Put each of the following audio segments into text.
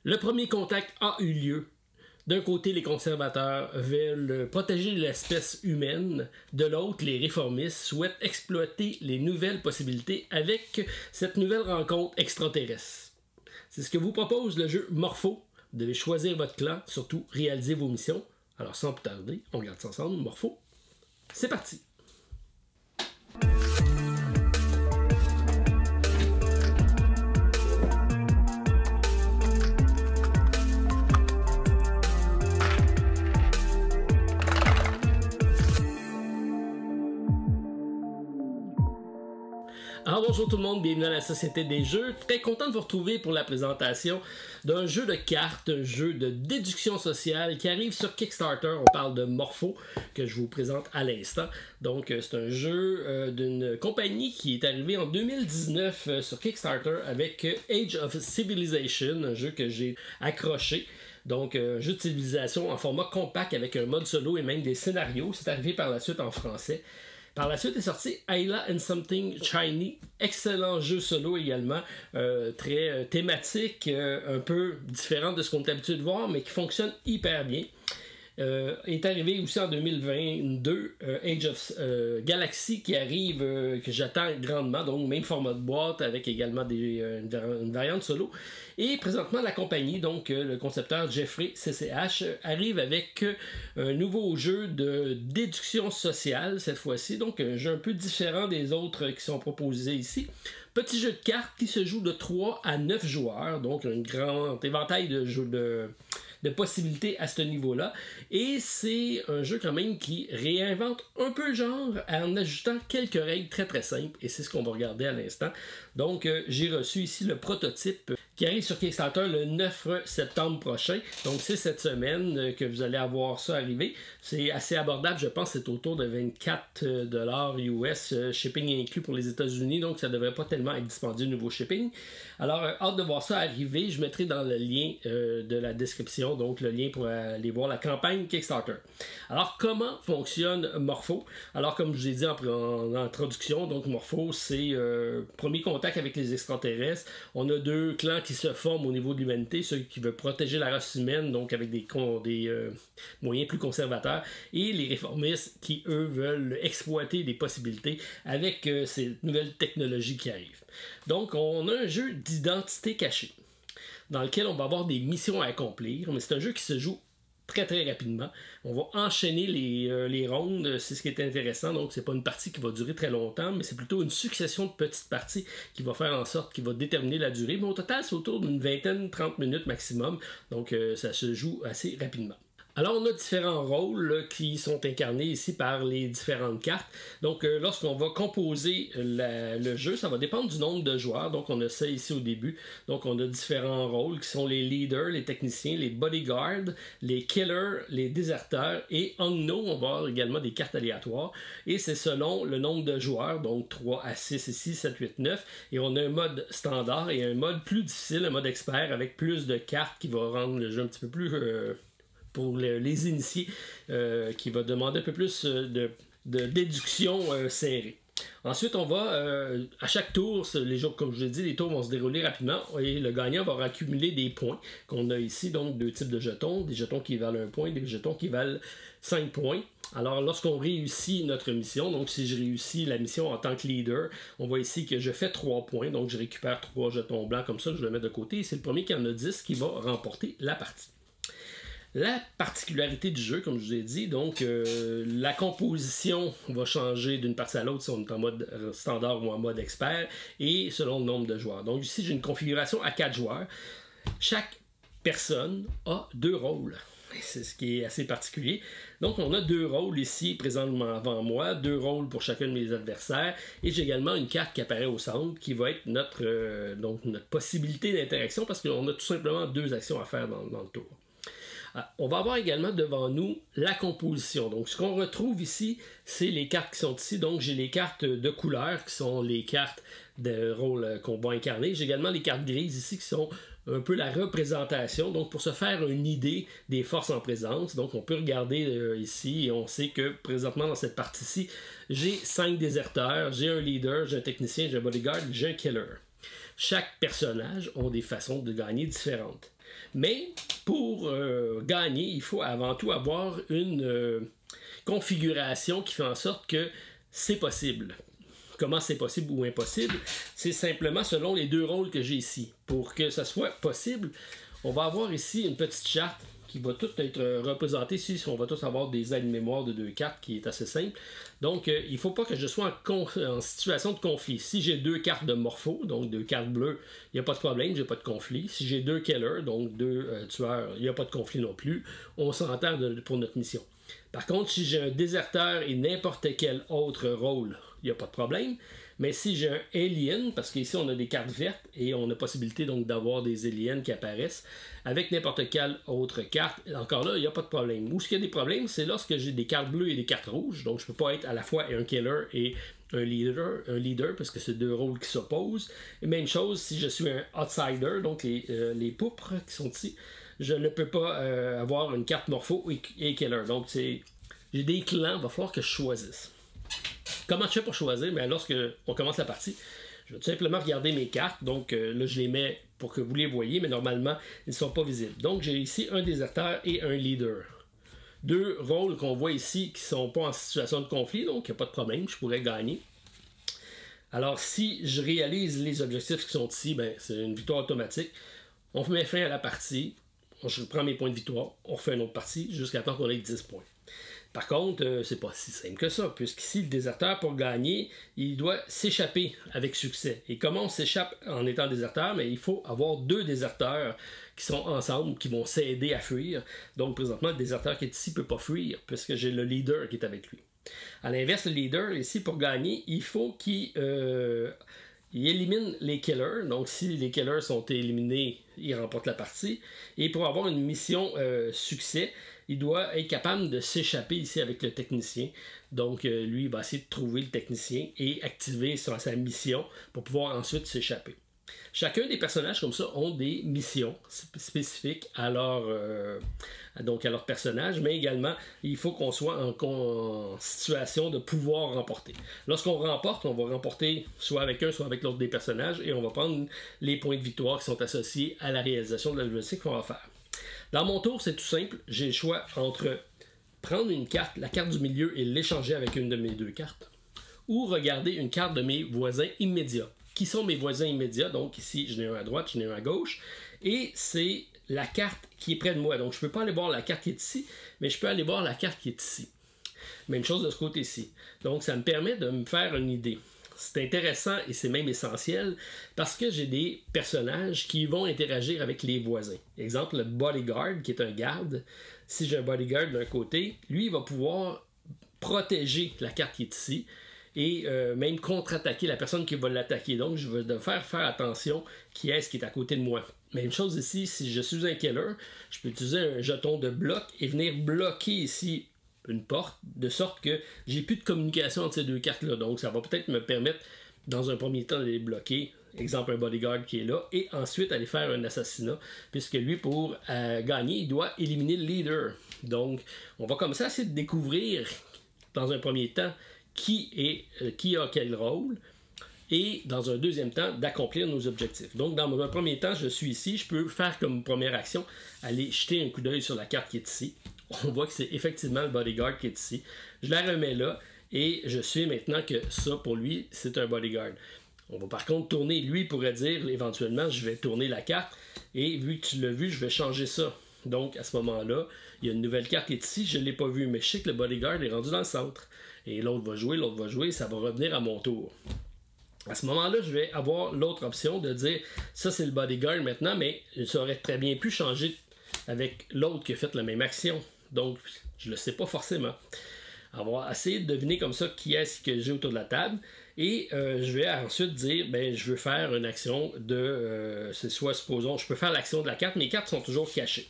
Le premier contact a eu lieu. D'un côté, les conservateurs veulent protéger l'espèce humaine. De l'autre, les réformistes souhaitent exploiter les nouvelles possibilités avec cette nouvelle rencontre extraterrestre. C'est ce que vous propose le jeu Morpho. Vous devez choisir votre clan, surtout réaliser vos missions. Alors sans plus tarder, on regarde ça ensemble. Morpho, c'est parti! Alors bonjour tout le monde, bienvenue à la Société des Jeux. Très content de vous retrouver pour la présentation d'un jeu de cartes, un jeu de déduction sociale qui arrive sur Kickstarter. On parle de Morpho que je vous présente à l'instant. Donc c'est un jeu d'une compagnie qui est arrivé en 2019 sur Kickstarter avec Age of Civilization, un jeu que j'ai accroché. Donc, jeu de civilisation en format compact avec un mode solo et même des scénarios. C'est arrivé par la suite en français. Par la suite est sorti Ayla and Something Shiny, excellent jeu solo également, très thématique, un peu différent de ce qu'on est habitué de voir, mais qui fonctionne hyper bien. Est arrivé aussi en 2022 Age of Galaxy qui arrive, que j'attends grandement, donc même format de boîte avec également une variante solo. Et présentement la compagnie, donc le concepteur Jeffrey CCH, arrive avec un nouveau jeu de déduction sociale cette fois-ci, donc un jeu un peu différent des autres qui sont proposés ici. Petit jeu de cartes qui se joue de 3 à 9 joueurs, donc un grand éventail de jeux de possibilités à ce niveau-là. Et c'est un jeu quand même qui réinvente un peu le genre en ajoutant quelques règles très très simples. Et c'est ce qu'on va regarder à l'instant. Donc j'ai reçu ici le prototype qui arrive sur Kickstarter le 9 septembre prochain. Donc c'est cette semaine que vous allez avoir ça arriver. C'est assez abordable, je pense c'est autour de 24$ US, shipping inclus pour les États-Unis, donc ça ne devrait pas tellement être dispendieux niveau shipping. Alors hâte de voir ça arriver, je mettrai dans le lien de la description, donc le lien pour aller voir la campagne Kickstarter. Alors comment fonctionne Morpho? Alors comme je vous ai dit en introduction, donc Morpho c'est premier contact avec les extraterrestres. On a deux clans qui se forment au niveau de l'humanité, ceux qui veulent protéger la race humaine, donc avec des moyens plus conservateurs, et les réformistes qui, eux, veulent exploiter des possibilités avec ces nouvelles technologies qui arrivent. Donc, on a un jeu d'identité cachée, dans lequel on va avoir des missions à accomplir, mais c'est un jeu qui se joue très très rapidement. On va enchaîner les rondes, c'est ce qui est intéressant, donc c'est pas une partie qui va durer très longtemps, mais c'est plutôt une succession de petites parties qui va faire en sorte qu'il va déterminer la durée, mais au total c'est autour d'une vingtaine, 30 minutes maximum, donc ça se joue assez rapidement. Alors, on a différents rôles qui sont incarnés ici par les différentes cartes. Donc, lorsqu'on va composer le jeu, ça va dépendre du nombre de joueurs. Donc, on a ça ici au début. Donc, on a différents rôles qui sont les leaders, les techniciens, les bodyguards, les killers, les déserteurs et unknown. On va avoir également des cartes aléatoires. Et c'est selon le nombre de joueurs, donc 3 à 6 ici, 7, 8, 9. Et on a un mode standard et un mode plus difficile, un mode expert avec plus de cartes qui va rendre le jeu un petit peu plus... pour les initiés, qui va demander un peu plus de déduction serrée. Ensuite, on va, à chaque tour, les jours, comme je l'ai dit, les tours vont se dérouler rapidement et le gagnant va accumuler des points qu'on a ici, donc deux types de jetons, des jetons qui valent 1 point, des jetons qui valent 5 points. Alors, lorsqu'on réussit notre mission, donc si je réussis la mission en tant que leader, on voit ici que je fais 3 points, donc je récupère 3 jetons blancs comme ça, je le mets de côté et c'est le premier qui en a 10 qui va remporter la partie. La particularité du jeu, comme je vous ai dit, donc la composition va changer d'une partie à l'autre si on est en mode standard ou en mode expert et selon le nombre de joueurs. Donc ici, j'ai une configuration à 4 joueurs. Chaque personne a 2 rôles. C'est ce qui est assez particulier. Donc, on a 2 rôles ici présentement avant moi, 2 rôles pour chacun de mes adversaires, et j'ai également une carte qui apparaît au centre qui va être notre possibilité d'interaction parce qu'on a tout simplement 2 actions à faire dans le tour. On va avoir également devant nous la composition. Donc, ce qu'on retrouve ici, c'est les cartes qui sont ici. Donc, j'ai les cartes de couleur qui sont les cartes de rôle qu'on va incarner. J'ai également les cartes grises ici qui sont un peu la représentation. Donc, pour se faire une idée des forces en présence. Donc, on peut regarder ici et on sait que présentement dans cette partie-ci, j'ai 5 déserteurs, j'ai un leader, j'ai un technicien, j'ai un bodyguard, j'ai un killer. Chaque personnage a des façons de gagner différentes. Mais pour gagner, il faut avant tout avoir une configuration qui fait en sorte que c'est possible. Comment c'est possible ou impossible? C'est simplement selon les deux rôles que j'ai ici. Pour que ça soit possible, on va avoir ici une petite charte qui va tout être représentée ici. On va tous avoir des aides mémoire de 2 cartes qui est assez simple. Donc, il ne faut pas que je sois en situation de conflit. Si j'ai 2 cartes de morpho, donc 2 cartes bleues, il n'y a pas de problème, j'ai pas de conflit. Si j'ai 2 killers, donc 2 tueurs, il n'y a pas de conflit non plus. On s'entend pour notre mission. Par contre, si j'ai un déserteur et n'importe quel autre rôle, il n'y a pas de problème. Mais si j'ai un alien, parce qu'ici on a des cartes vertes et on a possibilité donc d'avoir des aliens qui apparaissent avec n'importe quelle autre carte, encore là, il n'y a pas de problème. Où est-ce qu'il y a des problèmes, c'est lorsque j'ai des cartes bleues et des cartes rouges. Donc je ne peux pas être à la fois un killer et un leader parce que c'est deux rôles qui s'opposent. Et même chose si je suis un outsider, donc les pourpres qui sont ici, je ne peux pas avoir une carte morpho et killer. Donc j'ai des clans, il va falloir que je choisisse. Comment je fais pour choisir? Bien, lorsque on commence la partie, je vais tout simplement regarder mes cartes. Donc là, je les mets pour que vous les voyez, mais normalement, ils ne sont pas visibles. Donc j'ai ici un déserteur et un leader. Deux rôles qu'on voit ici qui ne sont pas en situation de conflit, donc il n'y a pas de problème, je pourrais gagner. Alors si je réalise les objectifs qui sont ici, ben, c'est une victoire automatique. On met fin à la partie, je prends mes points de victoire, on refait une autre partie jusqu'à temps qu'on ait 10 points. Par contre, c'est pas si simple que ça, puisqu'ici, le déserteur, pour gagner, il doit s'échapper avec succès. Et comment on s'échappe en étant déserteur? Mais il faut avoir 2 déserteurs qui sont ensemble, qui vont s'aider à fuir. Donc, présentement, le déserteur qui est ici ne peut pas fuir, puisque j'ai le leader qui est avec lui. À l'inverse, le leader, ici, pour gagner, il faut qu'il élimine les killers. Donc, si les killers sont éliminés, il remporte la partie. Et pour avoir une mission succès, il doit être capable de s'échapper ici avec le technicien. Donc, lui, il va essayer de trouver le technicien et activer sa mission pour pouvoir ensuite s'échapper. Chacun des personnages comme ça ont des missions spécifiques à leur personnage, mais également, il faut qu'on soit en situation de pouvoir remporter. Lorsqu'on remporte, on va remporter soit avec un, soit avec l'autre des personnages, et on va prendre les points de victoire qui sont associés à la réalisation de l'objectif qu'on va faire. Dans mon tour, c'est tout simple. J'ai le choix entre prendre une carte, la carte du milieu, et l'échanger avec une de mes 2 cartes, ou regarder une carte de mes voisins immédiats. Qui sont mes voisins immédiats? Donc ici, j'en ai un à droite, j'en ai un à gauche, et c'est la carte qui est près de moi. Donc je ne peux pas aller voir la carte qui est ici, mais je peux aller voir la carte qui est ici. Même chose de ce côté-ci. Donc ça me permet de me faire une idée. C'est intéressant et c'est même essentiel parce que j'ai des personnages qui vont interagir avec les voisins. Exemple, le bodyguard qui est un garde. Si j'ai un bodyguard d'un côté, lui il va pouvoir protéger la carte qui est ici et même contre-attaquer la personne qui va l'attaquer. Donc je vais devoir faire attention qui est-ce qui est à côté de moi. Même chose ici, si je suis un killer, je peux utiliser un jeton de bloc et venir bloquer ici une porte, de sorte que j'ai plus de communication entre ces 2 cartes-là. Donc, ça va peut-être me permettre, dans un premier temps, de les bloquer. Exemple, un bodyguard qui est là. Et ensuite, aller faire un assassinat. Puisque lui, pour gagner, il doit éliminer le leader. Donc, on va comme ça essayer de découvrir, dans un premier temps, qui a quel rôle. Et, dans un deuxième temps, d'accomplir nos objectifs. Donc, dans un premier temps, je suis ici. Je peux faire comme première action, aller jeter un coup d'œil sur la carte qui est ici. On voit que c'est effectivement le bodyguard qui est ici. Je la remets là et je sais maintenant que ça, pour lui, c'est un bodyguard. On va par contre tourner, lui pourrait dire éventuellement, je vais tourner la carte et vu que tu l'as vu, je vais changer ça. Donc à ce moment-là, il y a une nouvelle carte qui est ici, je ne l'ai pas vue, mais je sais que le bodyguard est rendu dans le centre. Et l'autre va jouer, ça va revenir à mon tour. À ce moment-là, je vais avoir l'autre option de dire, ça c'est le bodyguard maintenant, mais ça aurait très bien pu changer avec l'autre qui a fait la même action. Donc, je ne le sais pas forcément. On va essayer de deviner comme ça qui est-ce que j'ai autour de la table. Et je vais ensuite dire, ben, je veux faire une action de... c'est soit, supposons, je peux faire l'action de la carte. Mes cartes sont toujours cachées.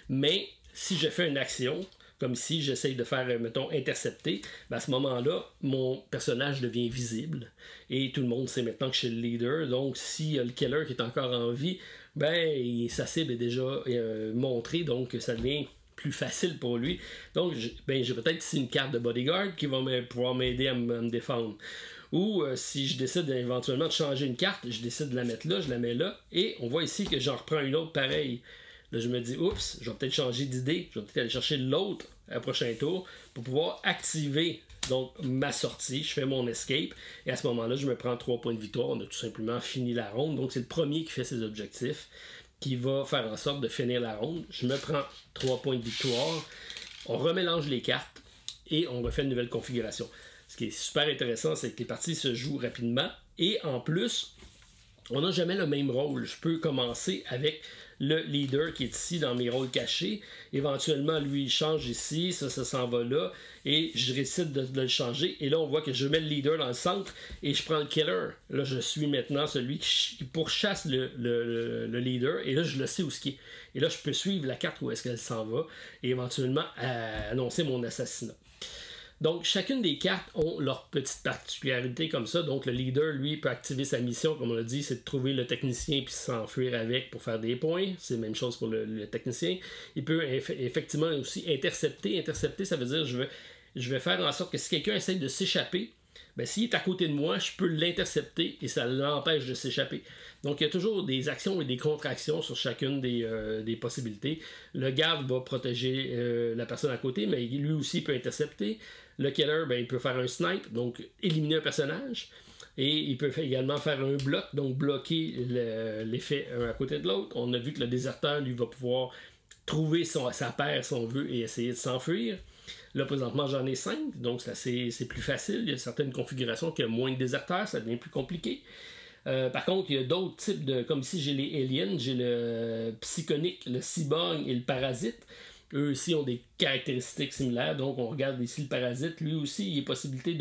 Mais, si je fais une action, comme si j'essaye de faire, mettons, intercepter, ben à ce moment-là, mon personnage devient visible. Et tout le monde sait maintenant que je suis le leader. Donc, si le killer qui est encore en vie, ben, sa cible est déjà montrée. Donc, ça devient plus facile pour lui. Donc, j'ai peut-être ici une carte de bodyguard qui va pouvoir m'aider à me défendre. Ou si je décide éventuellement de changer une carte, je décide de la mettre là, je la mets là, et on voit ici que j'en reprends une autre pareille. Là, je me dis, oups, je vais peut-être changer d'idée, je vais peut-être aller chercher l'autre à prochain tour pour pouvoir activer donc ma sortie. Je fais mon escape, et à ce moment-là, je me prends 3 points de victoire. On a tout simplement fini la ronde, donc c'est le premier qui fait ses objectifs, qui va faire en sorte de finir la ronde. Je me prends 3 points de victoire, on remélange les cartes, et on refait une nouvelle configuration. Ce qui est super intéressant, c'est que les parties se jouent rapidement, et en plus, on n'a jamais le même rôle. Je peux commencer avec le leader qui est ici dans mes rôles cachés. Éventuellement, lui, il change ici, ça s'en va là, et je décide de le changer. Et là, on voit que je mets le leader dans le centre et je prends le killer. Là, je suis maintenant celui qui pourchasse le leader, et là, je le sais où ce qui est. Et là, je peux suivre la carte où est-ce qu'elle s'en va, et éventuellement annoncer mon assassinat. Donc, chacune des cartes ont leur petite particularité comme ça. Donc, le leader, lui, peut activer sa mission, comme on l'a dit, c'est de trouver le technicien puis s'enfuir avec pour faire des points. C'est la même chose pour le technicien. Il peut effectivement aussi intercepter. Intercepter, ça veut dire je vais faire en sorte que si quelqu'un essaie de s'échapper, ben, s'il est à côté de moi, je peux l'intercepter et ça l'empêche de s'échapper. Donc, il y a toujours des actions et des contre-actions sur chacune des possibilités. Le garde va protéger la personne à côté, mais lui aussi peut intercepter. Le killer, ben, il peut faire un snipe, donc éliminer un personnage. Et il peut également faire un bloc, donc bloquer l'effet un à côté de l'autre. On a vu que le déserteur, lui, va pouvoir trouver sa paire, si on veut, et essayer de s'enfuir. Là, présentement, j'en ai 5, donc c'est plus facile. Il y a certaines configurations qui ont moins de déserteurs, ça devient plus compliqué. Par contre, il y a d'autres types de... Comme ici, j'ai les aliens, j'ai le psychonique, le cyborg et le parasite. Eux aussi ont des caractéristiques similaires. Donc, on regarde ici le parasite. Lui aussi, il y a possibilité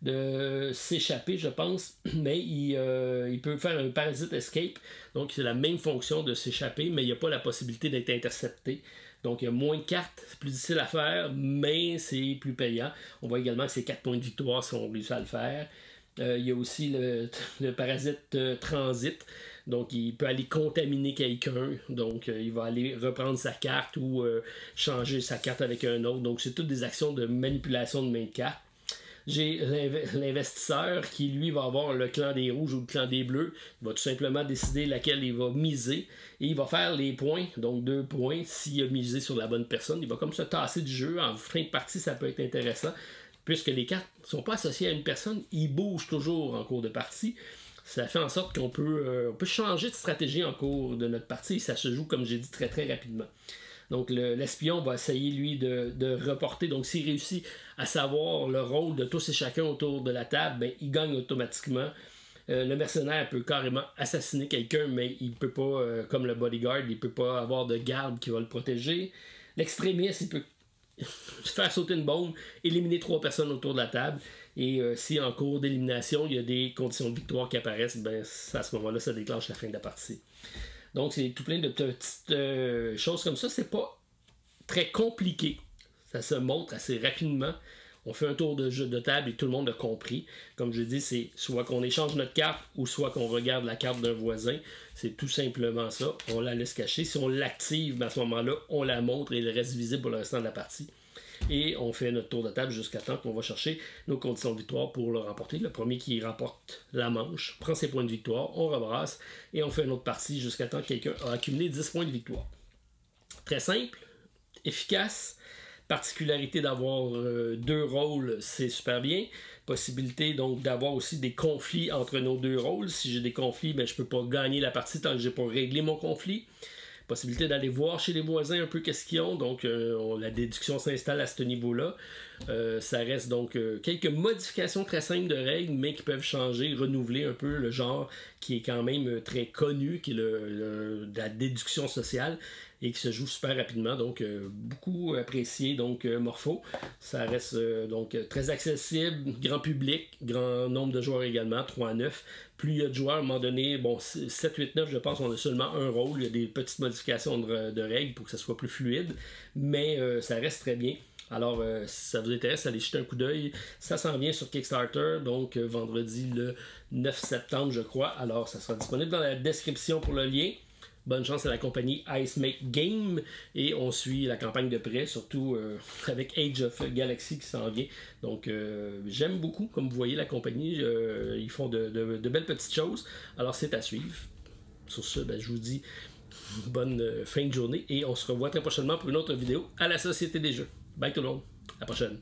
de s'échapper, je pense. Mais il peut faire un parasite escape. Donc, c'est la même fonction de s'échapper, mais il n'y a pas la possibilité d'être intercepté. Donc, il y a moins de cartes, c'est plus difficile à faire, mais c'est plus payant. On voit également que c'est 4 points de victoire si on réussit à le faire. Il y a aussi le parasite transit. Donc, il peut aller contaminer quelqu'un. Donc, il va aller reprendre sa carte ou changer sa carte avec un autre. Donc, c'est toutes des actions de manipulation de main de carte. J'ai l'investisseur qui, lui, va avoir le clan des rouges ou le clan des bleus. Il va tout simplement décider laquelle il va miser. Et il va faire les points, donc 2 points, s'il a misé sur la bonne personne. Il va comme se tasser du jeu. En fin de partie, ça peut être intéressant. Puisque les cartes ne sont pas associées à une personne, ils bougent toujours en cours de partie. Ça fait en sorte qu'on peut changer de stratégie en cours de notre partie. Et ça se joue, comme j'ai dit, très très rapidement. Donc l'espion va essayer, lui, de reporter. Donc s'il réussit à savoir le rôle de tous et chacun autour de la table, ben, il gagne automatiquement. Le mercenaire peut carrément assassiner quelqu'un, mais il ne peut pas, comme le bodyguard, il ne peut pas avoir de garde qui va le protéger. L'extrémiste, il peut faire sauter une bombe, éliminer 3 personnes autour de la table. Et si en cours d'élimination, il y a des conditions de victoire qui apparaissent, ben, à ce moment-là, ça déclenche la fin de la partie. Donc, c'est tout plein de petites choses comme ça. C'est pas très compliqué. Ça se montre assez rapidement. On fait un tour de jeu de table et tout le monde a compris. Comme je dis, c'est soit qu'on échange notre carte ou soit qu'on regarde la carte d'un voisin. C'est tout simplement ça. On la laisse cacher. Si on l'active, ben à ce moment-là, on la montre et elle reste visible pour le restant de la partie. Et on fait notre tour de table jusqu'à temps qu'on va chercher nos conditions de victoire pour le remporter. Le premier qui remporte la manche prend ses points de victoire, on rebrasse et on fait une autre partie jusqu'à temps que quelqu'un a accumulé 10 points de victoire. Très simple, efficace. Particularité d'avoir 2 rôles, c'est super bien. Possibilité donc d'avoir aussi des conflits entre nos 2 rôles. Si j'ai des conflits, ben, je ne peux pas gagner la partie tant que je n'ai pas réglé mon conflit. Possibilité d'aller voir chez les voisins un peu qu'est-ce qu'ils ont. Donc, la déduction s'installe à ce niveau-là. Ça reste donc quelques modifications très simples de règles, mais qui peuvent changer, renouveler un peu le genre qui est quand même très connu, qui est de la déduction sociale et qui se joue super rapidement. Donc, beaucoup apprécié. Donc, Morpho, ça reste donc très accessible, grand public, grand nombre de joueurs également, 3 à 9. Plus il y a de joueurs, à un moment donné, bon, 7, 8, 9, je pense, on a seulement un rôle. Il y a des petites modifications de règles pour que ça soit plus fluide, mais ça reste très bien. Alors, si ça vous intéresse, allez jeter un coup d'œil. Ça s'en vient sur Kickstarter, donc vendredi le 9 septembre, je crois. Alors, ça sera disponible dans la description pour le lien. Bonne chance à la compagnie Ice Make Game et on suit la campagne de près, surtout avec Age of Galaxy qui s'en vient. Donc j'aime beaucoup, comme vous voyez, la compagnie. Ils font de belles petites choses. Alors c'est à suivre. Sur ce, je vous dis bonne fin de journée et on se revoit très prochainement pour une autre vidéo à la Société des Jeux. Bye tout le monde, à la prochaine.